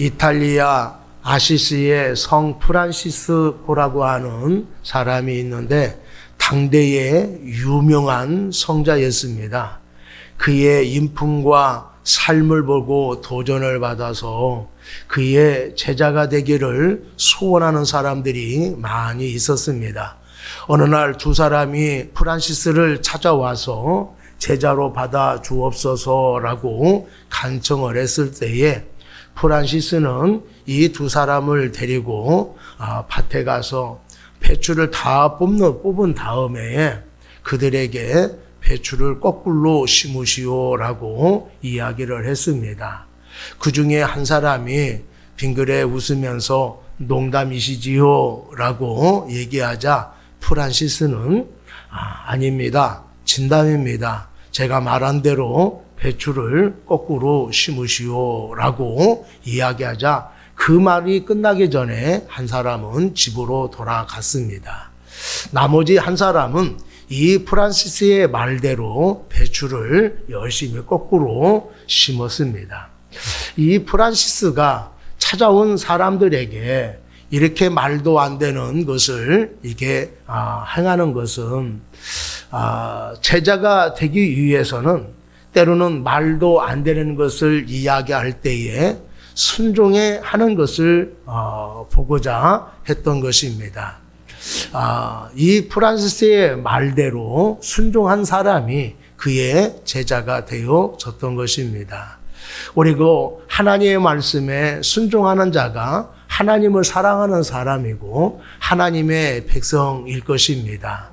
이탈리아 아시시의 성 프란시스코라고 하는 사람이 있는데 당대의 유명한 성자였습니다. 그의 인품과 삶을 보고 도전을 받아서 그의 제자가 되기를 소원하는 사람들이 많이 있었습니다. 어느 날 두 사람이 프란시스를 찾아와서 제자로 받아 주옵소서라고 간청을 했을 때에 프란시스는 이 두 사람을 데리고 밭에 가서 배추를 다 뽑은 다음에 그들에게 배추를 거꾸로 심으시오라고 이야기를 했습니다. 그 중에 한 사람이 빙그레 웃으면서 농담이시지요 라고 얘기하자 프란시스는 아닙니다. 진담입니다. 제가 말한 대로 배추를 거꾸로 심으시오라고 이야기하자 그 말이 끝나기 전에 한 사람은 집으로 돌아갔습니다. 나머지 한 사람은 이 프란시스의 말대로 배추를 열심히 거꾸로 심었습니다. 이 프란시스가 찾아온 사람들에게 이렇게 말도 안 되는 것을 이렇게 행하는 것은 제자가 되기 위해서는 때로는 말도 안 되는 것을 이야기할 때에 순종해 하는 것을 보고자 했던 것입니다. 이 프란시스의 말대로 순종한 사람이 그의 제자가 되어졌던 것입니다. 그리고 하나님의 말씀에 순종하는 자가 하나님을 사랑하는 사람이고 하나님의 백성일 것입니다.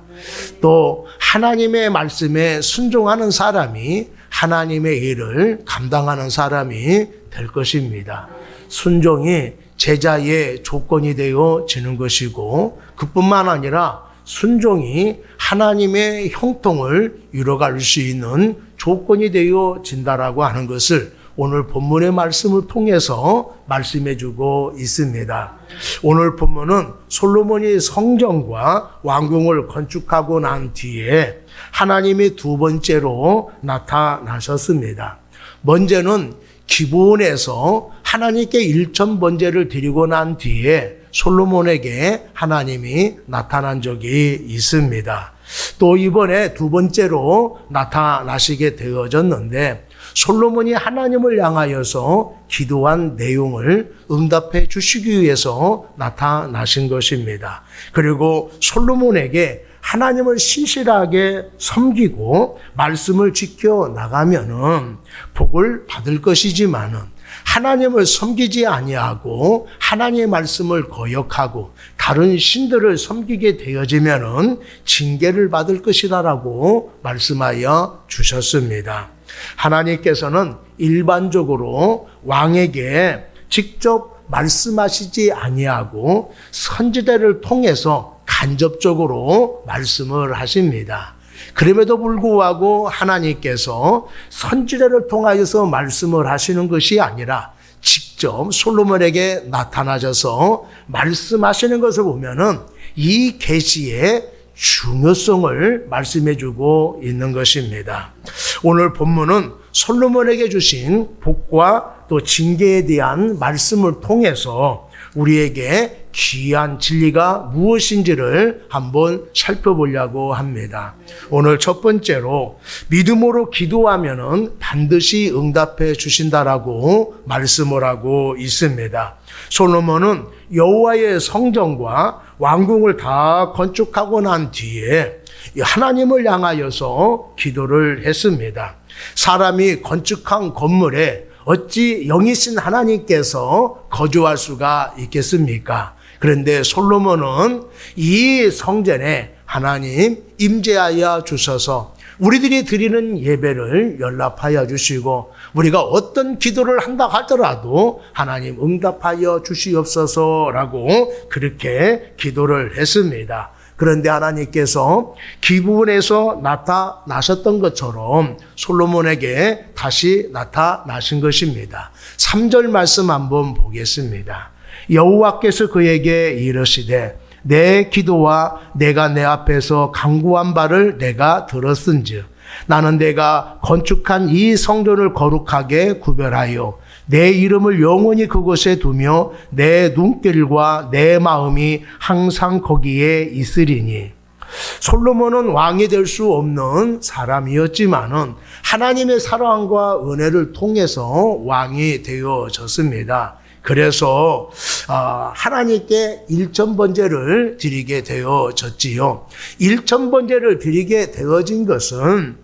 또 하나님의 말씀에 순종하는 사람이 하나님의 일을 감당하는 사람이 될 것입니다. 순종이 제자의 조건이 되어지는 것이고 그뿐만 아니라 순종이 하나님의 형통을 이뤄갈 수 있는 조건이 되어진다라고 하는 것을 오늘 본문의 말씀을 통해서 말씀해 주고 있습니다. 오늘 본문은 솔로몬이 성전과 왕궁을 건축하고 난 뒤에 하나님이 두 번째로 나타나셨습니다. 먼저는 기브온에서 하나님께 일천번제를 드리고 난 뒤에 솔로몬에게 하나님이 나타난 적이 있습니다. 또 이번에 두 번째로 나타나시게 되어졌는데 솔로몬이 하나님을 향하여서 기도한 내용을 응답해 주시기 위해서 나타나신 것입니다. 그리고 솔로몬에게 하나님을 신실하게 섬기고 말씀을 지켜 나가면은 복을 받을 것이지만은 하나님을 섬기지 아니하고 하나님의 말씀을 거역하고 다른 신들을 섬기게 되어지면은 징계를 받을 것이다라고 말씀하여 주셨습니다. 하나님께서는 일반적으로 왕에게 직접 말씀하시지 아니하고 선지자를 통해서 간접적으로 말씀을 하십니다. 그럼에도 불구하고 하나님께서 선지자를 통하여서 말씀을 하시는 것이 아니라 직접 솔로몬에게 나타나셔서 말씀하시는 것을 보면은 이 계시의 중요성을 말씀해 주고 있는 것입니다. 오늘 본문은 솔로몬에게 주신 복과 또 징계에 대한 말씀을 통해서 우리에게 귀한 진리가 무엇인지를 한번 살펴보려고 합니다. 오늘 첫 번째로 믿음으로 기도하면은 반드시 응답해 주신다라고 말씀을 하고 있습니다. 솔로몬은 여호와의 성전과 왕궁을 다 건축하고 난 뒤에 하나님을 향하여서 기도를 했습니다. 사람이 건축한 건물에 어찌 영이신 하나님께서 거주할 수가 있겠습니까? 그런데 솔로몬은 이 성전에 하나님 임재하여 주셔서 우리들이 드리는 예배를 연락하여 주시고 우리가 어떤 기도를 한다 하더라도 하나님 응답하여 주시옵소서라고 그렇게 기도를 했습니다. 그런데 하나님께서 기브온에서 나타나셨던 것처럼 솔로몬에게 다시 나타나신 것입니다. 3절 말씀 한번 보겠습니다. 여호와께서 그에게 이르시되 내 기도와 내가 내 앞에서 간구한 바를 내가 들었은즉 나는 내가 건축한 이 성전을 거룩하게 구별하여 내 이름을 영원히 그곳에 두며 내 눈길과 내 마음이 항상 거기에 있으리니. 솔로몬은 왕이 될 수 없는 사람이었지만은 하나님의 사랑과 은혜를 통해서 왕이 되어졌습니다. 그래서 하나님께 일천번제를 드리게 되어졌지요. 일천번제를 드리게 되어진 것은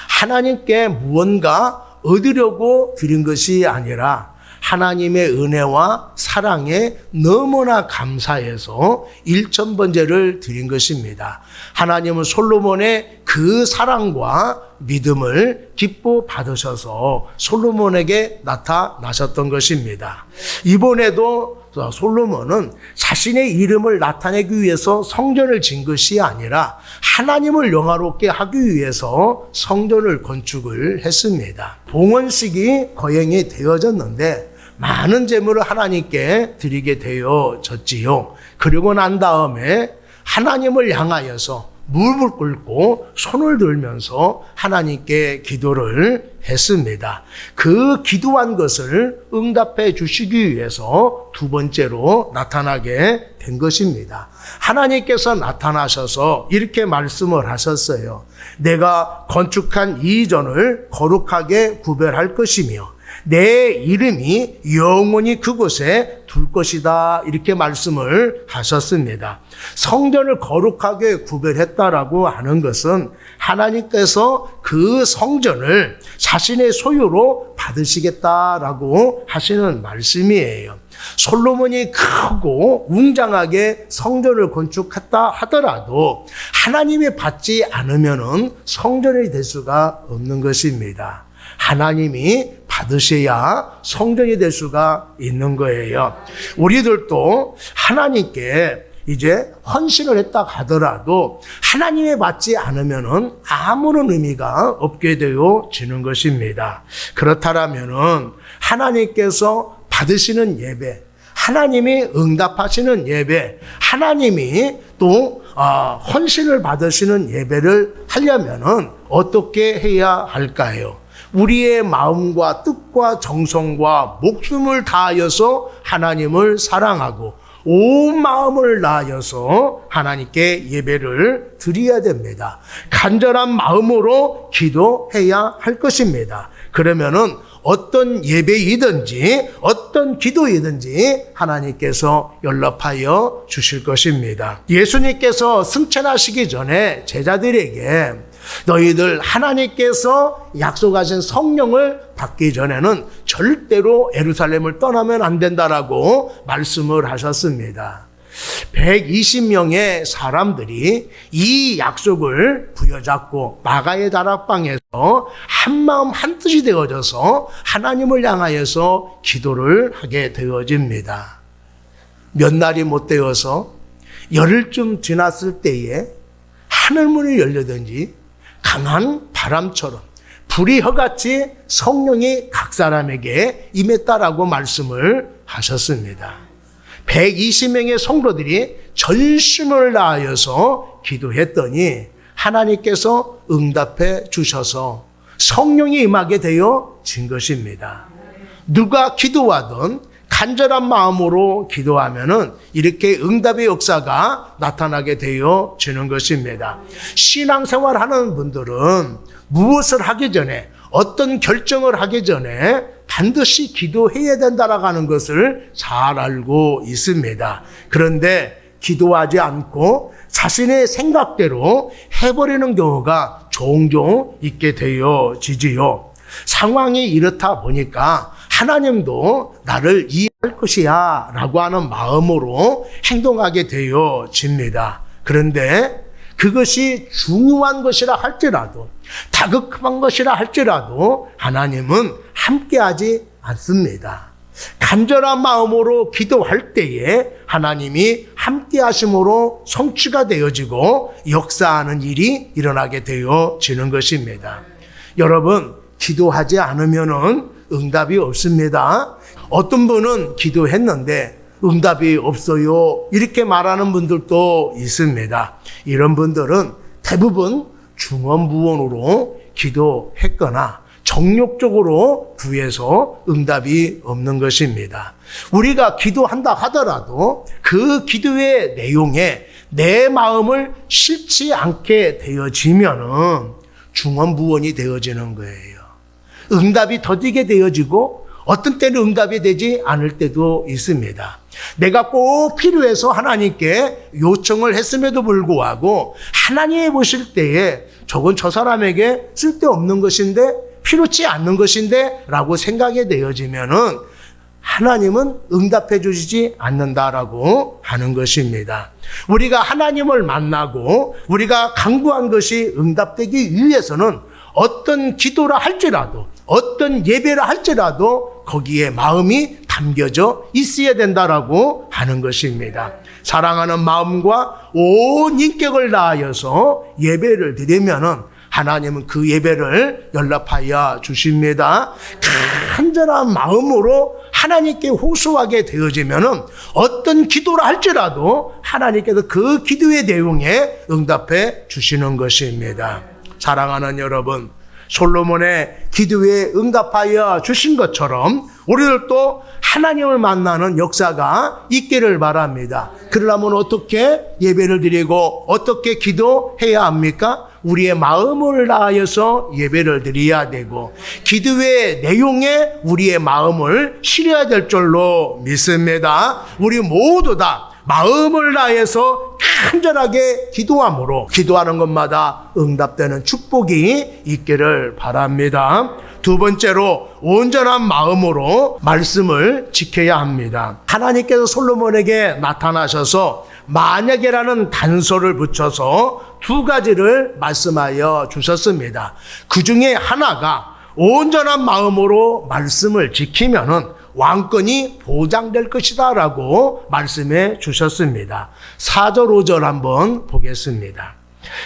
하나님께 무언가 얻으려고 드린 것이 아니라 하나님의 은혜와 사랑에 너무나 감사해서 일천번제를 드린 것입니다. 하나님은 솔로몬의 그 사랑과 믿음을 기뻐 받으셔서 솔로몬에게 나타나셨던 것입니다. 이번에도 솔로몬은 자신의 이름을 나타내기 위해서 성전을 진 것이 아니라 하나님을 영화롭게 하기 위해서 성전을 건축을 했습니다. 봉헌식이 거행이 되어졌는데 많은 제물을 하나님께 드리게 되어졌지요. 그리고 난 다음에 하나님을 향하여서 무릎을 꿇고 손을 들면서 하나님께 기도를 했습니다. 그 기도한 것을 응답해 주시기 위해서 두 번째로 나타나게 된 것입니다. 하나님께서 나타나셔서 이렇게 말씀을 하셨어요. 내가 건축한 이 전을 거룩하게 구별할 것이며 내 이름이 영원히 그곳에 둘 것이다. 이렇게 말씀을 하셨습니다. 성전을 거룩하게 구별했다라고 하는 것은 하나님께서 그 성전을 자신의 소유로 받으시겠다라고 하시는 말씀이에요. 솔로몬이 크고 웅장하게 성전을 건축했다 하더라도 하나님이 받지 않으면은 성전이 될 수가 없는 것입니다. 하나님이 받으셔야 성전이 될 수가 있는 거예요. 우리들도 하나님께 이제 헌신을 했다 하더라도 하나님이 받지 않으면은 아무런 의미가 없게 되어지는 것입니다. 그렇다면은 하나님께서 받으시는 예배, 하나님이 응답하시는 예배, 하나님이 또 헌신을 받으시는 예배를 하려면은 어떻게 해야 할까요? 우리의 마음과 뜻과 정성과 목숨을 다하여서 하나님을 사랑하고 온 마음을 다하여서 하나님께 예배를 드려야 됩니다. 간절한 마음으로 기도해야 할 것입니다. 그러면은 어떤 예배이든지 어떤 기도이든지 하나님께서 연락하여 주실 것입니다. 예수님께서 승천하시기 전에 제자들에게 너희들 하나님께서 약속하신 성령을 받기 전에는 절대로 예루살렘을 떠나면 안 된다라고 말씀을 하셨습니다. 120명의 사람들이 이 약속을 부여잡고 마가의 다락방에서 한마음 한뜻이 되어져서 하나님을 향하여서 기도를 하게 되어집니다. 몇 날이 못 되어서 열흘쯤 지났을 때에 하늘문이 열리든지 강한 바람처럼 불이 허같이 성령이 각 사람에게 임했다라고 말씀을 하셨습니다. 120명의 성도들이 전심을 다하여서 기도했더니 하나님께서 응답해 주셔서 성령이 임하게 되어진 것입니다. 누가 기도하든 간절한 마음으로 기도하면은 이렇게 응답의 역사가 나타나게 되어지는 것입니다. 신앙생활 하는 분들은 무엇을 하기 전에 어떤 결정을 하기 전에 반드시 기도해야 된다라고 하는 것을 잘 알고 있습니다. 그런데 기도하지 않고 자신의 생각대로 해버리는 경우가 종종 있게 되어지지요. 상황이 이렇다 보니까 하나님도 나를 이해할 것이야 라고 하는 마음으로 행동하게 되어집니다. 그런데 그것이 중요한 것이라 할지라도 다급한 것이라 할지라도 하나님은 함께하지 않습니다. 간절한 마음으로 기도할 때에 하나님이 함께하심으로 성취가 되어지고 역사하는 일이 일어나게 되어지는 것입니다. 여러분, 기도하지 않으면은 응답이 없습니다. 어떤 분은 기도했는데 응답이 없어요 이렇게 말하는 분들도 있습니다. 이런 분들은 대부분 중언부언으로 기도했거나 정욕적으로 구해서 응답이 없는 것입니다. 우리가 기도한다 하더라도 그 기도의 내용에 내 마음을 싫지 않게 되어지면은 중언부언이 되어지는 거예요. 응답이 더디게 되어지고 어떤 때는 응답이 되지 않을 때도 있습니다. 내가 꼭 필요해서 하나님께 요청을 했음에도 불구하고 하나님이 보실 때에 저건 저 사람에게 쓸데없는 것인데 필요치 않는 것인데 라고 생각이 되어지면은 하나님은 응답해 주시지 않는다라고 하는 것입니다. 우리가 하나님을 만나고 우리가 간구한 것이 응답되기 위해서는 어떤 기도라 할지라도 어떤 예배라 할지라도 거기에 마음이 담겨져 있어야 된다라고 하는 것입니다. 사랑하는 마음과 온 인격을 다하여서 예배를 드리면은 하나님은 그 예배를 연락하여 주십니다. 간절한 마음으로 하나님께 호소하게 되어지면은 어떤 기도를 할지라도 하나님께서 그 기도의 내용에 응답해 주시는 것입니다. 사랑하는 여러분, 솔로몬의 기도에 응답하여 주신 것처럼 우리들도 하나님을 만나는 역사가 있기를 바랍니다. 그러려면 어떻게 예배를 드리고 어떻게 기도해야 합니까? 우리의 마음을 다하여서 예배를 드려야 되고 기도의 내용에 우리의 마음을 실어야 될 줄로 믿습니다. 우리 모두 다 마음을 다해서 간절하게 기도함으로 기도하는 것마다 응답되는 축복이 있기를 바랍니다. 두 번째로 온전한 마음으로 말씀을 지켜야 합니다. 하나님께서 솔로몬에게 나타나셔서 만약에라는 단서를 붙여서 두 가지를 말씀하여 주셨습니다. 그 중에 하나가 온전한 마음으로 말씀을 지키면은 왕권이 보장될 것이다 라고 말씀해 주셨습니다. 4절 5절 한번 보겠습니다.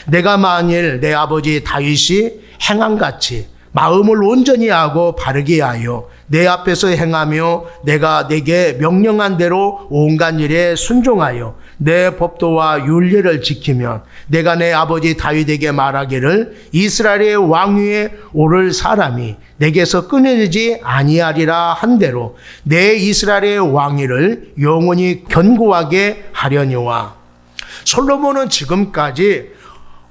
내가 만일 내 아버지 다윗이 행함같이 마음을 온전히 하고 바르게 하여 내 앞에서 행하며 내가 내게 명령한 대로 온갖 일에 순종하여 내 법도와 윤례를 지키면 내가 내 아버지 다윗에게 말하기를 이스라엘의 왕위에 오를 사람이 내게서 끊어지지 아니하리라 한 대로 내 이스라엘의 왕위를 영원히 견고하게 하려니와. 솔로몬은 지금까지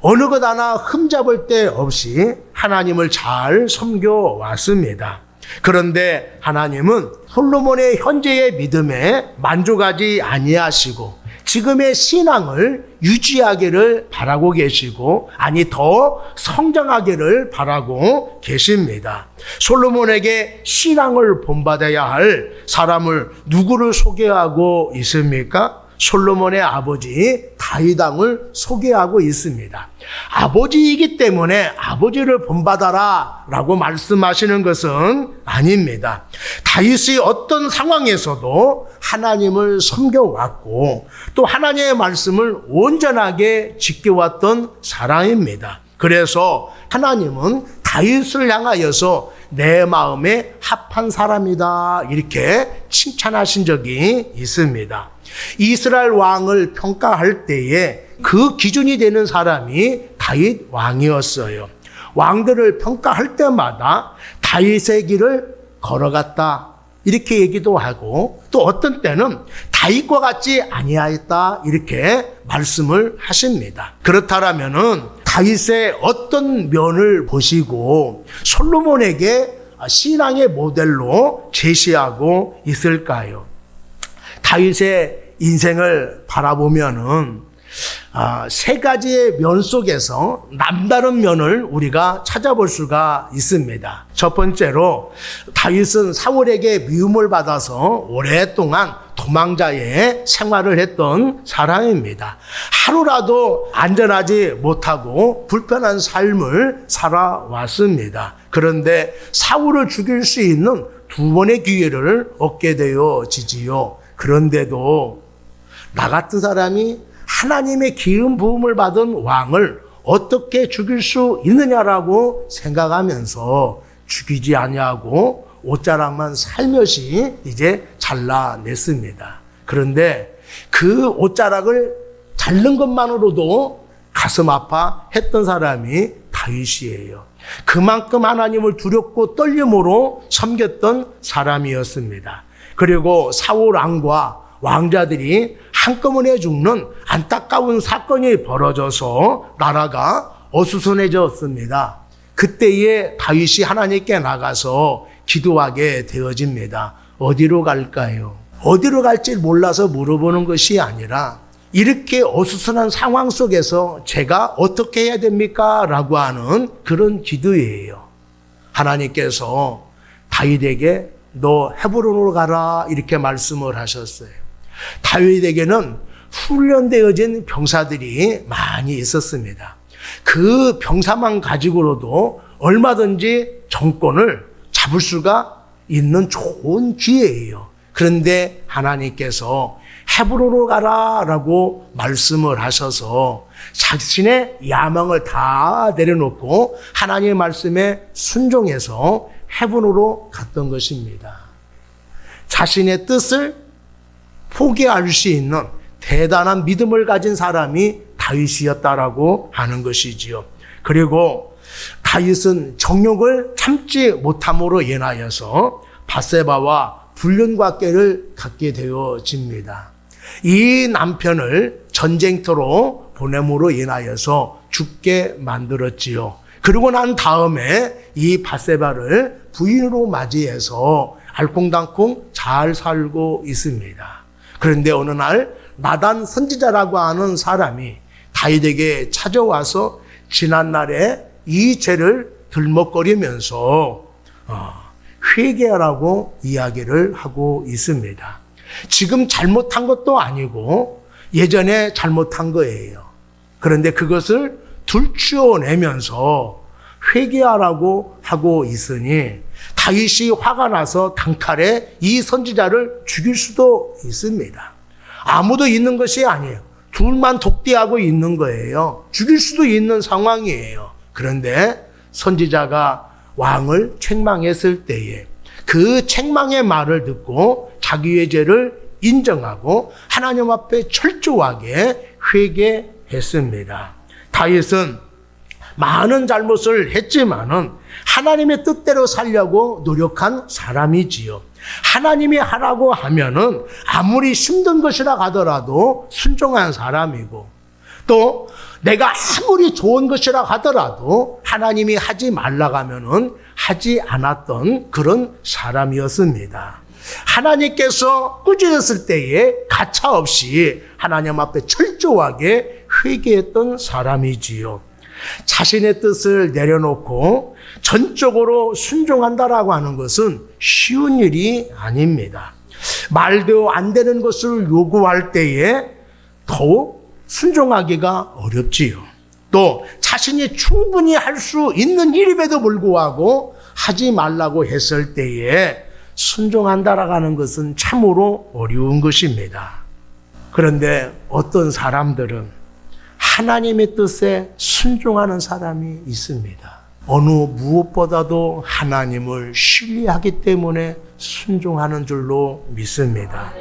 어느 것 하나 흠잡을 데 없이 하나님을 잘 섬겨왔습니다. 그런데 하나님은 솔로몬의 현재의 믿음에 만족하지 아니하시고 지금의 신앙을 유지하기를 바라고 계시고 아니 더 성장하기를 바라고 계십니다. 솔로몬에게 신앙을 본받아야 할 사람을 누구를 소개하고 있습니까? 솔로몬의 아버지 다윗 왕을 소개하고 있습니다. 아버지이기 때문에 아버지를 본받아라 라고 말씀하시는 것은 아닙니다. 다윗이 어떤 상황에서도 하나님을 섬겨왔고 또 하나님의 말씀을 온전하게 지켜왔던 사람입니다. 그래서 하나님은 다윗을 향하여서 내 마음에 합한 사람이다 이렇게 칭찬하신 적이 있습니다. 이스라엘 왕을 평가할 때에 그 기준이 되는 사람이 다윗 왕이었어요. 왕들을 평가할 때마다 다윗의 길을 걸어갔다 이렇게 얘기도 하고 또 어떤 때는 다윗과 같지 아니하였다 이렇게 말씀을 하십니다. 그렇다면은 다윗의 어떤 면을 보시고 솔로몬에게 신앙의 모델로 제시하고 있을까요? 다윗의 인생을 바라보면은 세 가지의 면 속에서 남다른 면을 우리가 찾아볼 수가 있습니다. 첫 번째로 다윗은 사울에게 미움을 받아서 오랫동안 도망자의 생활을 했던 사람입니다. 하루라도 안전하지 못하고 불편한 삶을 살아왔습니다. 그런데 사울을 죽일 수 있는 두 번의 기회를 얻게 되어지지요. 그런데도 나 같은 사람이 하나님의 기름 부음을 받은 왕을 어떻게 죽일 수 있느냐라고 생각하면서 죽이지 아니하고 옷자락만 살며시 이제 잘라냈습니다. 그런데 그 옷자락을 자른 것만으로도 가슴 아파했던 사람이 다윗이에요. 그만큼 하나님을 두렵고 떨림으로 섬겼던 사람이었습니다. 그리고 사울 왕과 왕자들이 한꺼번에 죽는 안타까운 사건이 벌어져서 나라가 어수선해졌습니다. 그때에 다윗이 하나님께 나가서 기도하게 되어집니다. 어디로 갈까요? 어디로 갈지 몰라서 물어보는 것이 아니라 이렇게 어수선한 상황 속에서 제가 어떻게 해야 됩니까? 라고 하는 그런 기도예요. 하나님께서 다윗에게 너 헤브론으로 가라 이렇게 말씀을 하셨어요. 다윗에게는 훈련되어진 병사들이 많이 있었습니다. 그 병사만 가지고로도 얼마든지 정권을 잡을 수가 있는 좋은 기회예요. 그런데 하나님께서 헤브론으로 가라라고 말씀을 하셔서 자신의 야망을 다 내려놓고 하나님의 말씀에 순종해서 헤브론으로 갔던 것입니다. 자신의 뜻을 포기할 수 있는 대단한 믿음을 가진 사람이 다윗이었다라고 하는 것이지요. 그리고 다윗은 정욕을 참지 못함으로 인하여서 밧세바와 불륜관계를 갖게 되어집니다. 이 남편을 전쟁터로 보냄으로 인하여서 죽게 만들었지요. 그러고 난 다음에 이 밧세바를 부인으로 맞이해서 알콩달콩 잘 살고 있습니다. 그런데 어느 날 나단 선지자라고 하는 사람이 다윗에게 찾아와서 지난날에 이 죄를 들먹거리면서 회개하라고 이야기를 하고 있습니다. 지금 잘못한 것도 아니고 예전에 잘못한 거예요. 그런데 그것을 들추어내면서 회개하라고 하고 있으니 다윗이 화가 나서 단칼에 이 선지자를 죽일 수도 있습니다. 아무도 있는 것이 아니에요. 둘만 독대하고 있는 거예요. 죽일 수도 있는 상황이에요. 그런데 선지자가 왕을 책망했을 때에 그 책망의 말을 듣고 자기의 죄를 인정하고 하나님 앞에 철저하게 회개했습니다. 다윗은 많은 잘못을 했지만은 하나님의 뜻대로 살려고 노력한 사람이지요. 하나님이 하라고 하면은 아무리 힘든 것이라 하더라도 순종한 사람이고, 또 내가 아무리 좋은 것이라 하더라도 하나님이 하지 말라고 하면은 하지 않았던 그런 사람이었습니다. 하나님께서 꾸짖었을 때에 가차없이 하나님 앞에 철저하게 회개했던 사람이지요. 자신의 뜻을 내려놓고 전적으로 순종한다라고 하는 것은 쉬운 일이 아닙니다. 말도 안 되는 것을 요구할 때에 더욱 순종하기가 어렵지요. 또 자신이 충분히 할 수 있는 일임에도 불구하고 하지 말라고 했을 때에 순종한다라고 하는 것은 참으로 어려운 것입니다. 그런데 어떤 사람들은 하나님의 뜻에 순종하는 사람이 있습니다. 어느 무엇보다도 하나님을 신뢰하기 때문에 순종하는 줄로 믿습니다.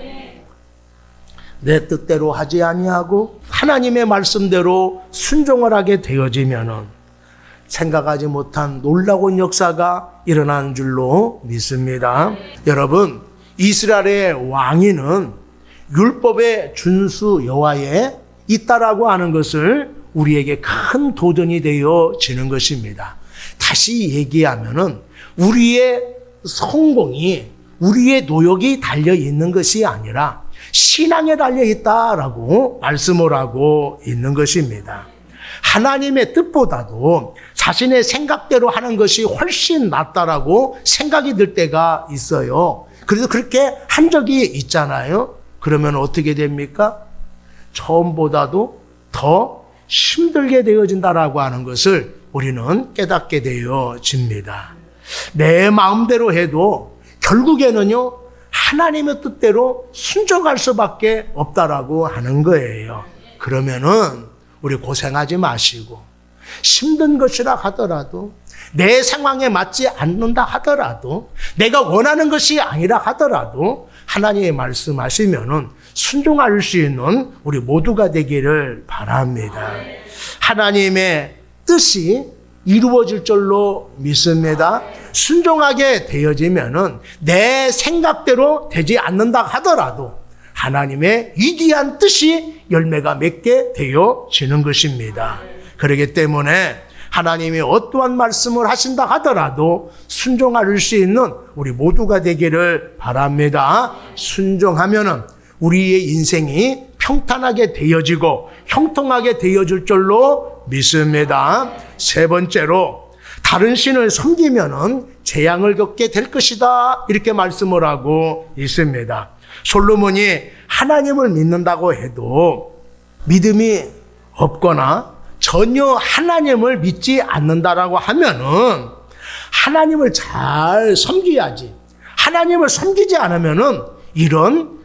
내 뜻대로 하지 아니하고 하나님의 말씀대로 순종을 하게 되어지면은 생각하지 못한 놀라운 역사가 일어나는 줄로 믿습니다. 여러분, 이스라엘의 왕위는 율법의 준수 여호와에 있다라고 하는 것을 우리에게 큰 도전이 되어지는 것입니다. 다시 얘기하면은 우리의 성공이 우리의 노력이 달려 있는 것이 아니라 신앙에 달려 있다라고 말씀을 하고 있는 것입니다. 하나님의 뜻보다도 자신의 생각대로 하는 것이 훨씬 낫다라고 생각이 들 때가 있어요. 그래서 그렇게 한 적이 있잖아요. 그러면 어떻게 됩니까? 처음보다도 더 힘들게 되어진다라고 하는 것을 우리는 깨닫게 되어집니다. 내 마음대로 해도 결국에는요, 하나님의 뜻대로 순종할 수밖에 없다라고 하는 거예요. 그러면은 우리 고생하지 마시고 힘든 것이라 하더라도 내 상황에 맞지 않는다 하더라도 내가 원하는 것이 아니라 하더라도 하나님의 말씀하시면은 순종할 수 있는 우리 모두가 되기를 바랍니다. 하나님의 뜻이 이루어질 줄로 믿습니다. 순종하게 되어지면은 내 생각대로 되지 않는다 하더라도 하나님의 위대한 뜻이 열매가 맺게 되어지는 것입니다. 그렇기 때문에 하나님이 어떠한 말씀을 하신다 하더라도 순종할 수 있는 우리 모두가 되기를 바랍니다. 순종하면은 우리의 인생이 평탄하게 되어지고 형통하게 되어질 줄로 믿습니다. 세 번째로 다른 신을 섬기면은 재앙을 겪게 될 것이다, 이렇게 말씀을 하고 있습니다. 솔로몬이 하나님을 믿는다고 해도 믿음이 없거나 전혀 하나님을 믿지 않는다라고 하면은 하나님을 잘 섬겨야지. 하나님을 섬기지 않으면은 이런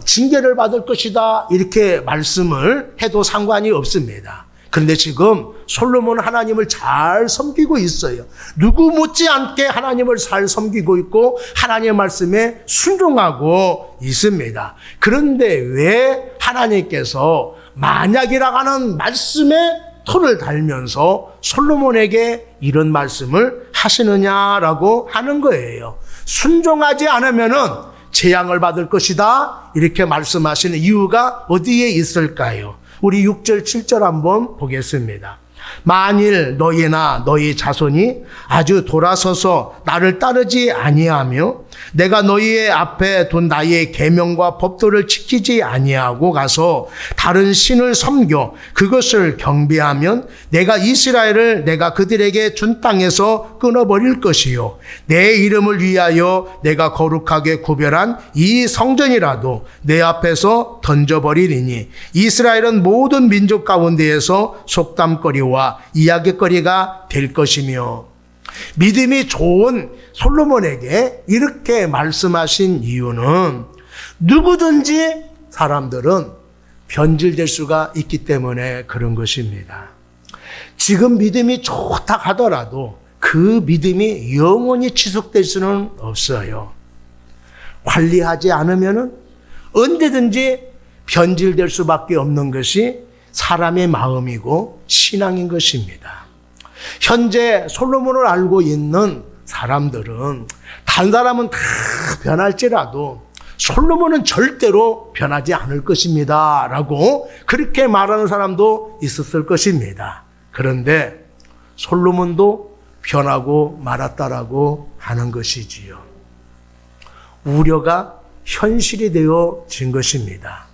징계를 받을 것이다, 이렇게 말씀을 해도 상관이 없습니다. 그런데 지금 솔로몬은 하나님을 잘 섬기고 있어요. 누구 못지않게 하나님을 잘 섬기고 있고 하나님의 말씀에 순종하고 있습니다. 그런데 왜 하나님께서 만약이라고 하는 말씀에 토를 달면서 솔로몬에게 이런 말씀을 하시느냐라고 하는 거예요. 순종하지 않으면은 재앙을 받을 것이다, 이렇게 말씀하시는 이유가 어디에 있을까요? 우리 6절 7절 한번 보겠습니다. 만일 너희나 너희 자손이 아주 돌아서서 나를 따르지 아니하며 내가 너희의 앞에 둔 나의 계명과 법도를 지키지 아니하고 가서 다른 신을 섬겨 그것을 경배하면 내가 이스라엘을 내가 그들에게 준 땅에서 끊어버릴 것이요 내 이름을 위하여 내가 거룩하게 구별한 이 성전이라도 내 앞에서 던져버리리니 이스라엘은 모든 민족 가운데에서 속담거리와 이야기거리가 될 것이며. 믿음이 좋은 솔로몬에게 이렇게 말씀하신 이유는 누구든지 사람들은 변질될 수가 있기 때문에 그런 것입니다. 지금 믿음이 좋다 하더라도 그 믿음이 영원히 지속될 수는 없어요. 관리하지 않으면 언제든지 변질될 수밖에 없는 것이 사람의 마음이고 신앙인 것입니다. 현재 솔로몬을 알고 있는 사람들은 다른 사람은 다 변할지라도 솔로몬은 절대로 변하지 않을 것입니다 라고 그렇게 말하는 사람도 있었을 것입니다. 그런데 솔로몬도 변하고 말았다라고 하는 것이지요. 우려가 현실이 되어진 것입니다.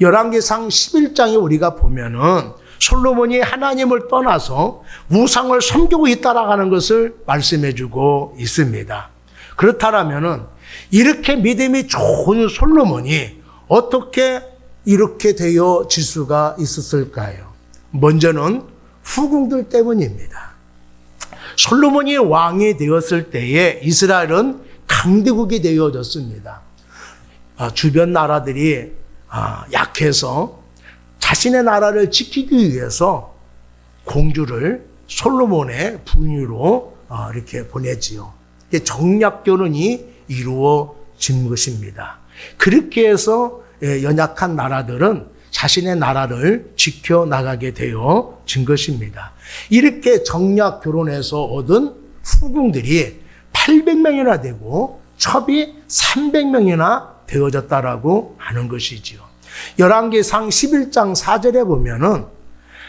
열왕기상 11장에 우리가 보면은 솔로몬이 하나님을 떠나서 우상을 섬기고 있다라고 하는 것을 말씀해 주고 있습니다. 그렇다면은 이렇게 믿음이 좋은 솔로몬이 어떻게 이렇게 되어질 수가 있었을까요? 먼저는 후궁들 때문입니다. 솔로몬이 왕이 되었을 때에 이스라엘은 강대국이 되어졌습니다. 주변 나라들이 약해서 자신의 나라를 지키기 위해서 공주를 솔로몬의 부인으로 이렇게 보내지요. 정략 결혼이 이루어진 것입니다. 그렇게 해서 연약한 나라들은 자신의 나라를 지켜나가게 되어진 것입니다. 이렇게 정략 결혼해서 얻은 후궁들이 800명이나 되고 첩이 300명이나 되어졌다라고 하는 것이지요. 열왕기상 11장 4절에 보면은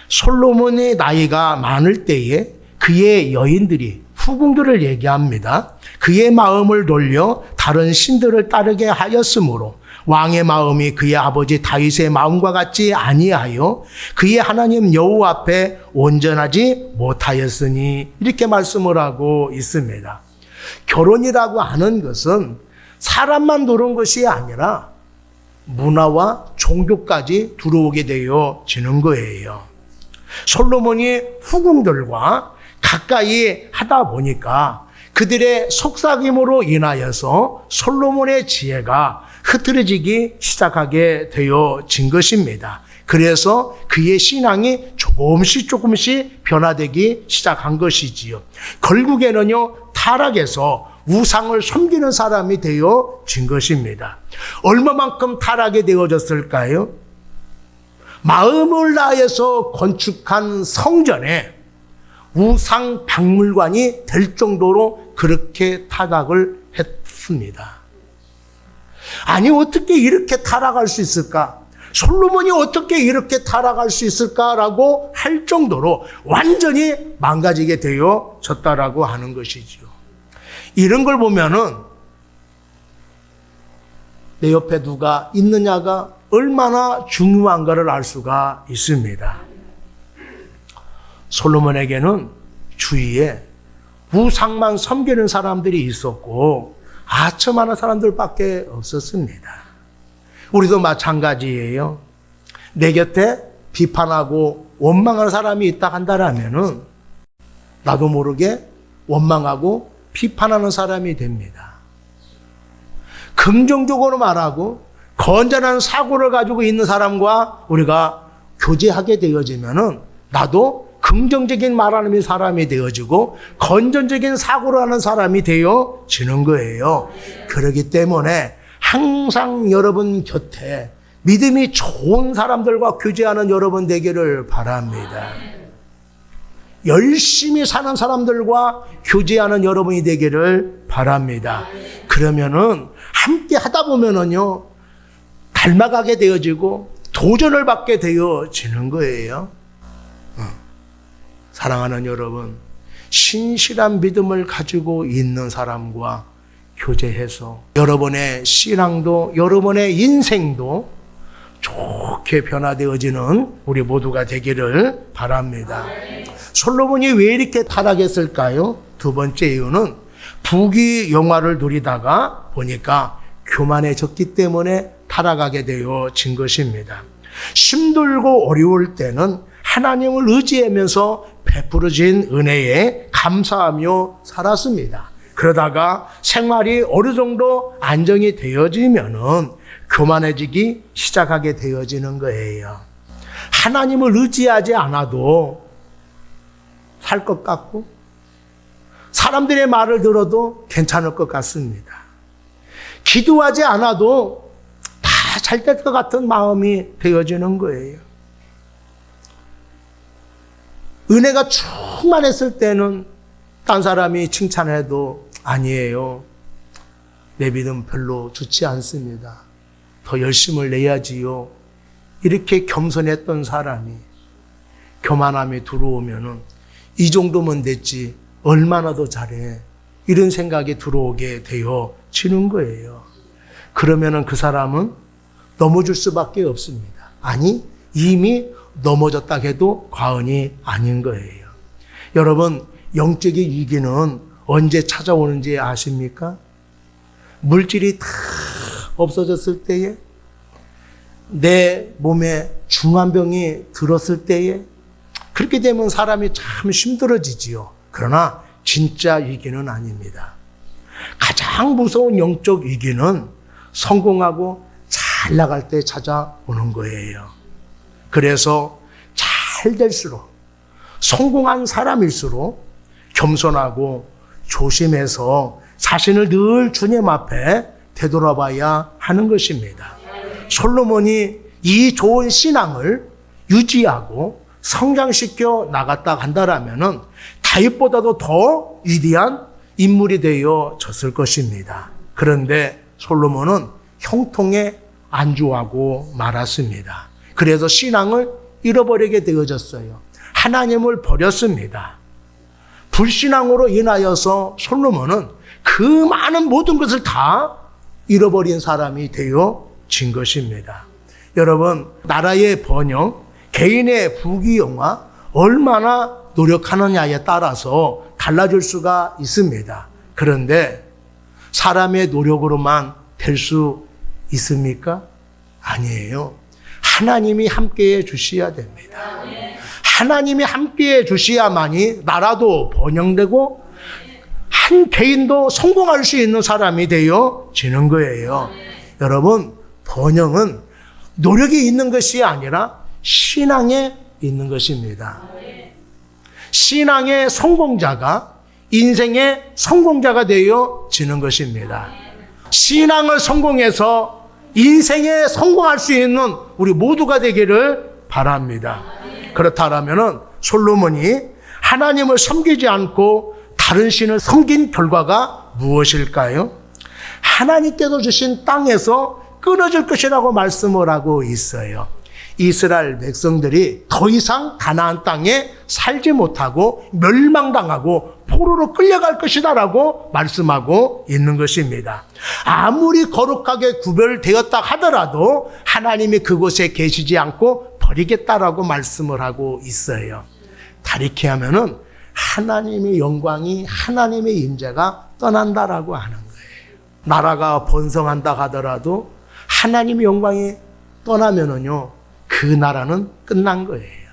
솔로몬의 나이가 많을 때에 그의 여인들이 후궁들을 얘기합니다. 그의 마음을 돌려 다른 신들을 따르게 하였으므로 왕의 마음이 그의 아버지 다윗의 마음과 같지 아니하여 그의 하나님 여호와 앞에 온전하지 못하였으니, 이렇게 말씀을 하고 있습니다. 결혼이라고 하는 것은 사람만 들어온 것이 아니라 문화와 종교까지 들어오게 되어지는 거예요. 솔로몬이 후궁들과 가까이 하다 보니까 그들의 속삭임으로 인하여서 솔로몬의 지혜가 흐트러지기 시작하게 되어진 것입니다. 그래서 그의 신앙이 조금씩 변화되기 시작한 것이지요. 결국에는요, 타락해서 우상을 섬기는 사람이 되어진 것입니다. 얼마만큼 타락이 되어졌을까요? 마음을 다해서 건축한 성전에 우상 박물관이 될 정도로 그렇게 타락을 했습니다. 아니, 어떻게 이렇게 타락할 수 있을까? 솔로몬이 어떻게 이렇게 타락할 수 있을까라고 할 정도로 완전히 망가지게 되어졌다라고 하는 것이죠. 이런 걸 보면은 내 옆에 누가 있느냐가 얼마나 중요한가를 알 수가 있습니다. 솔로몬에게는 주위에 우상만 섬기는 사람들이 있었고 아첨하는 사람들밖에 없었습니다. 우리도 마찬가지예요. 내 곁에 비판하고 원망하는 사람이 있다 한다라면은 나도 모르게 원망하고 비판하는 사람이 됩니다. 긍정적으로 말하고 건전한 사고를 가지고 있는 사람과 우리가 교제하게 되어지면은 나도 긍정적인 말하는 사람이 되어지고 건전적인 사고를 하는 사람이 되어지는 거예요. 그렇기 때문에 항상 여러분 곁에 믿음이 좋은 사람들과 교제하는 여러분 되기를 바랍니다. 열심히 사는 사람들과 교제하는 여러분이 되기를 바랍니다. 그러면은 함께 하다 보면은요, 닮아가게 되어지고 도전을 받게 되어지는 거예요. 사랑하는 여러분, 신실한 믿음을 가지고 있는 사람과 교제해서 여러분의 신앙도 여러분의 인생도 좋게 변화되어지는 우리 모두가 되기를 바랍니다. 솔로몬이 왜 이렇게 타락했을까요? 두 번째 이유는 부귀영화를 누리다가 보니까 교만해졌기 때문에 타락하게 되어진 것입니다. 힘들고 어려울 때는 하나님을 의지하면서 베풀어진 은혜에 감사하며 살았습니다. 그러다가 생활이 어느 정도 안정이 되어지면은 교만해지기 시작하게 되어지는 거예요. 하나님을 의지하지 않아도 살 것 같고 사람들의 말을 들어도 괜찮을 것 같습니다. 기도하지 않아도 다 잘 될 것 같은 마음이 되어지는 거예요. 은혜가 충만했을 때는 딴 사람이 칭찬해도 아니에요. 내 믿음 별로 좋지 않습니다. 더 열심을 내야지요. 이렇게 겸손했던 사람이 교만함이 들어오면은 이 정도면 됐지 얼마나 더 잘해. 이런 생각이 들어오게 되어지는 거예요. 그러면은 그 사람은 넘어질 수밖에 없습니다. 아니, 이미 넘어졌다 해도 과언이 아닌 거예요. 여러분, 영적인 위기는 언제 찾아오는지 아십니까? 물질이 다 없어졌을 때에, 내 몸에 중환병이 들었을 때에, 그렇게 되면 사람이 참 힘들어지지요. 그러나 진짜 위기는 아닙니다. 가장 무서운 영적 위기는 성공하고 잘 나갈 때 찾아오는 거예요. 그래서 잘 될수록, 성공한 사람일수록 겸손하고 조심해서 자신을 늘 주님 앞에 되돌아봐야 하는 것입니다. 솔로몬이 이 좋은 신앙을 유지하고 성장시켜 나갔다 간다라면은 다윗보다도 더 위대한 인물이 되어졌을 것입니다. 그런데 솔로몬은 형통에 안주하고 말았습니다. 그래서 신앙을 잃어버리게 되어졌어요. 하나님을 버렸습니다. 불신앙으로 인하여서 솔로몬은 그 많은 모든 것을 다 잃어버린 사람이 되어진 것입니다. 여러분, 나라의 번영, 개인의 부귀영화, 얼마나 노력하느냐에 따라서 달라질 수가 있습니다. 그런데 사람의 노력으로만 될 수 있습니까? 아니에요. 하나님이 함께해 주셔야 됩니다. 하나님이 함께해 주셔야만이 나라도 번영되고 한 개인도 성공할 수 있는 사람이 되어지는 거예요. 여러분, 번영은 노력이 있는 것이 아니라 신앙에 있는 것입니다. 신앙의 성공자가 인생의 성공자가 되어지는 것입니다. 신앙을 성공해서 인생에 성공할 수 있는 우리 모두가 되기를 바랍니다. 그렇다면 솔로몬이 하나님을 섬기지 않고 다른 신을 섬긴 결과가 무엇일까요? 하나님께서 주신 땅에서 끊어질 것이라고 말씀을 하고 있어요. 이스라엘 백성들이 더 이상 가나안 땅에 살지 못하고 멸망당하고 포로로 끌려갈 것이다라고 말씀하고 있는 것입니다. 아무리 거룩하게 구별되었다 하더라도 하나님이 그곳에 계시지 않고 버리겠다라고 말씀을 하고 있어요. 다르게 하면은 하나님의 영광이, 하나님의 임재가 떠난다라고 하는 거예요. 나라가 번성한다 하더라도 하나님의 영광이 떠나면은요, 그 나라는 끝난 거예요.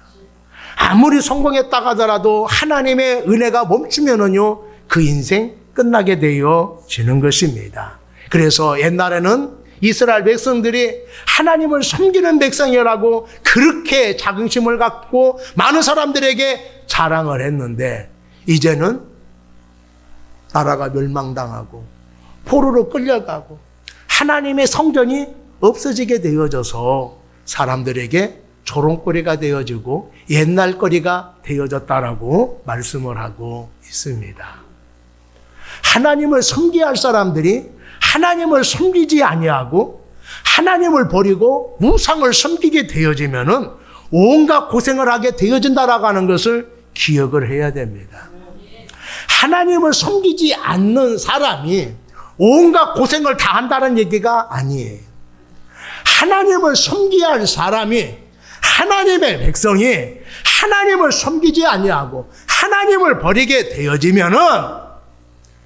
아무리 성공했다 하더라도 하나님의 은혜가 멈추면은요, 그 인생 끝나게 되어지는 것입니다. 그래서 옛날에는 이스라엘 백성들이 하나님을 섬기는 백성이라고 그렇게 자긍심을 갖고 많은 사람들에게 자랑을 했는데, 이제는 나라가 멸망당하고 포로로 끌려가고 하나님의 성전이 없어지게 되어져서 사람들에게 조롱거리가 되어지고 옛날 거리가 되어졌다라고 말씀을 하고 있습니다. 하나님을 섬겨야 할 사람들이 하나님을 섬기지 아니하고 하나님을 버리고 우상을 섬기게 되어지면은 온갖 고생을 하게 되어진다라고 하는 것을 기억을 해야 됩니다. 하나님을 섬기지 않는 사람이 온갖 고생을 다 한다는 얘기가 아니에요. 하나님을 섬겨야 할 사람이, 하나님의 백성이 하나님을 섬기지 아니하고 하나님을 버리게 되어지면은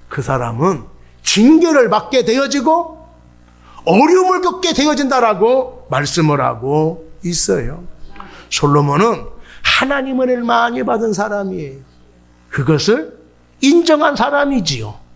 그 사람은 징계를 받게 되어지고 어려움을 겪게 되어진다라고 말씀을 하고 있어요. 솔로몬은 하나님 은혜를 많이 받은 사람이에요. 그것을 인정한 사람이지요.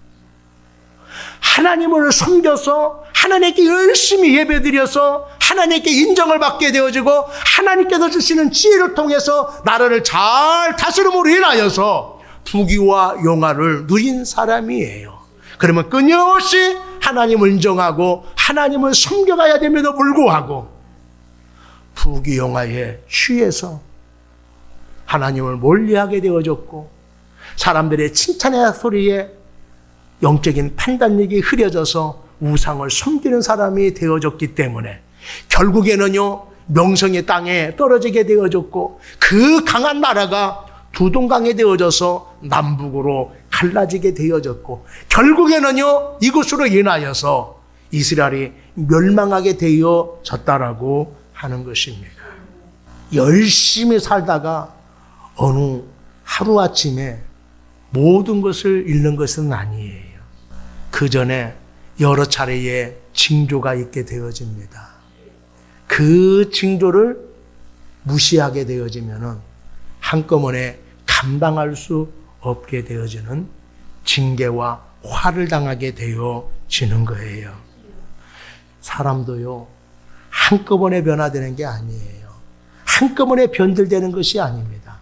하나님을 섬겨서 하나님께 열심히 예배드려서 하나님께 인정을 받게 되어지고 하나님께서 주시는 지혜를 통해서 나라를 잘 다스림으로 인하여서 부귀와 영화를 누린 사람이에요. 그러면 끊임없이 하나님을 인정하고 하나님을 섬겨가야 됨에도 불구하고 부귀 영화에 취해서 하나님을 멀리하게 되어졌고 사람들의 칭찬의 소리에 영적인 판단력이 흐려져서 우상을 섬기는 사람이 되어졌기 때문에 결국에는요, 명성의 땅에 떨어지게 되어졌고 그 강한 나라가 두동강에 되어져서 남북으로 갈라지게 되어졌고 결국에는요, 이것으로 인하여서 이스라엘이 멸망하게 되어졌다라고 하는 것입니다. 열심히 살다가 어느 하루아침에 모든 것을 잃는 것은 아니에요. 그 전에 여러 차례의 징조가 있게 되어집니다. 그 징조를 무시하게 되어지면은 한꺼번에 감당할 수 없게 되어지는 징계와 화를 당하게 되어지는 거예요. 사람도요, 한꺼번에 변화되는 게 아니에요. 한꺼번에 변질되는 것이 아닙니다.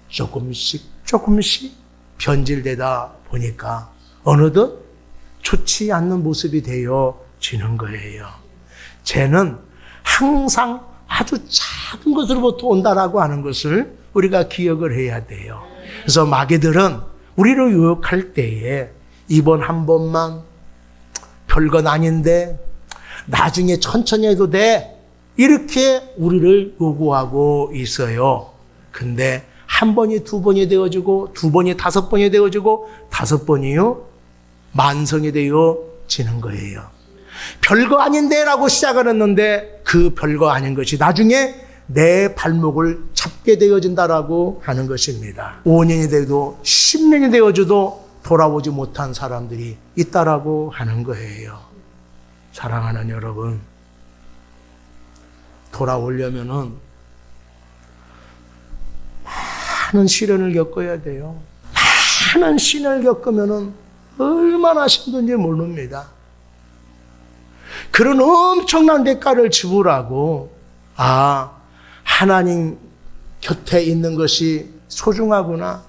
조금씩 변질되다 보니까 어느덧 좋지 않는 모습이 되어지는 거예요. 죄는 항상 아주 작은 것으로부터 온다라고 하는 것을 우리가 기억을 해야 돼요. 그래서 마귀들은 우리를 유혹할 때에 이번 한 번만 별건 아닌데 나중에 천천히 해도 돼, 이렇게 우리를 요구하고 있어요. 근데 한 번이 두 번이 되어지고 두 번이 다섯 번이 되어지고 다섯 번이요, 만성이 되어지는 거예요. 별거 아닌데 라고 시작을 했는데 그 별거 아닌 것이 나중에 내 발목을 잡게 되어진다라고 하는 것입니다. 5년이 되어도 10년이 되어져도 돌아오지 못한 사람들이 있다라고 하는 거예요. 사랑하는 여러분, 돌아오려면은 많은 시련을 겪어야 돼요. 많은 시련을 겪으면은 얼마나 힘든지 모릅니다. 그런 엄청난 대가를 지불하고, 하나님 곁에 있는 것이 소중하구나,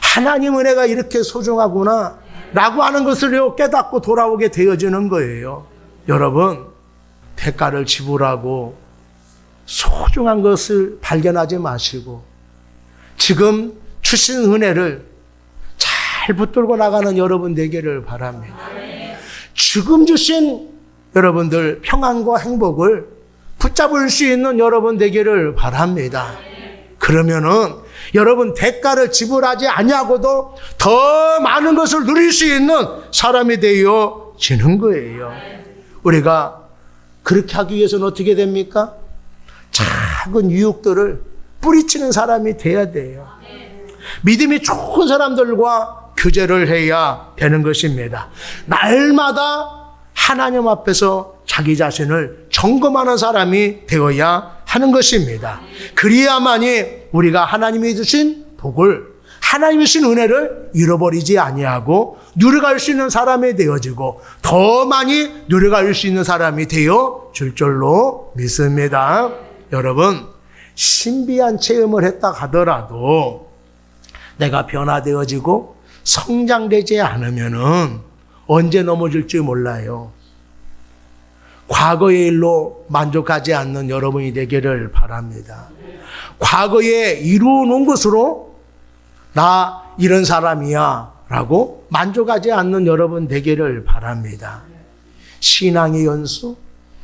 하나님 은혜가 이렇게 소중하구나 라고 하는 것을 깨닫고 돌아오게 되어지는 거예요. 여러분, 대가를 지불하고 소중한 것을 발견하지 마시고 지금 주신 은혜를 잘 붙들고 나가는 여러분 되기를 바랍니다. 지금 주신 여러분들 평안과 행복을 붙잡을 수 있는 여러분 되기를 바랍니다. 그러면은 여러분 대가를 지불하지 아니하고도 더 많은 것을 누릴 수 있는 사람이 되어지는 거예요. 우리가 그렇게 하기 위해서는 어떻게 됩니까? 작은 유혹들을 뿌리치는 사람이 돼야 돼요. 믿음이 좋은 사람들과 교제를 해야 되는 것입니다. 날마다 하나님 앞에서 자기 자신을 점검하는 사람이 되어야 하는 것입니다. 그래야만이 우리가 하나님이 주신 복을, 하나님이 주신 은혜를 잃어버리지 아니하고 누려갈 수 있는 사람이 되어지고 더 많이 누려갈 수 있는 사람이 되어질 줄로 믿습니다. 여러분, 신비한 체험을 했다 하더라도 내가 변화되어지고 성장되지 않으면은 언제 넘어질지 몰라요. 과거의 일로 만족하지 않는 여러분이 되기를 바랍니다. 과거에 이루어 놓은 것으로 나 이런 사람이야 라고 만족하지 않는 여러분 되기를 바랍니다. 신앙의 연수,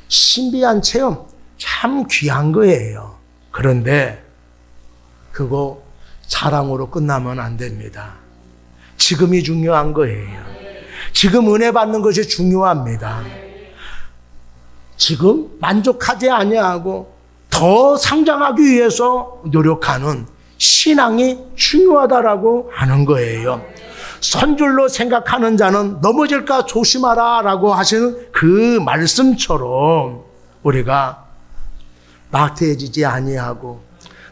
신비한 체험 참 귀한 거예요. 그런데 그거 자랑으로 끝나면 안 됩니다. 지금이 중요한 거예요. 지금 은혜 받는 것이 중요합니다. 지금 만족하지 아니하고 더 성장하기 위해서 노력하는 신앙이 중요하다라고 하는 거예요. 선줄로 생각하는 자는 넘어질까 조심하라 라고 하시는 그 말씀처럼 우리가 나태해지지 아니하고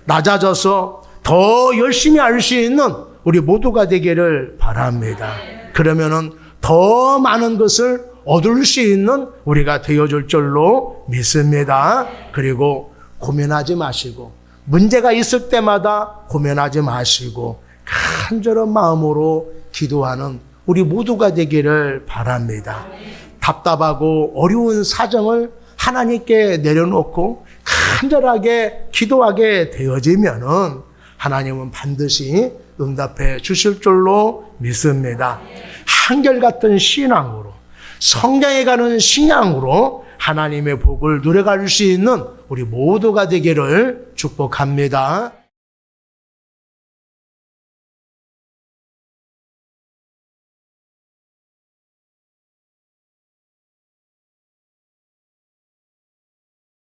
낮아져서 더 열심히 할 수 있는 우리 모두가 되기를 바랍니다. 그러면은 더 많은 것을 얻을 수 있는 우리가 되어줄 줄로 믿습니다. 그리고 고민하지 마시고 문제가 있을 때마다 고민하지 마시고 간절한 마음으로 기도하는 우리 모두가 되기를 바랍니다. 답답하고 어려운 사정을 하나님께 내려놓고 간절하게 기도하게 되어지면은 하나님은 반드시 응답해 주실 줄로 믿습니다. 한결같은 신앙으로 성장해가는 신앙으로 하나님의 복을 누려갈 수 있는 우리 모두가 되기를 축복합니다.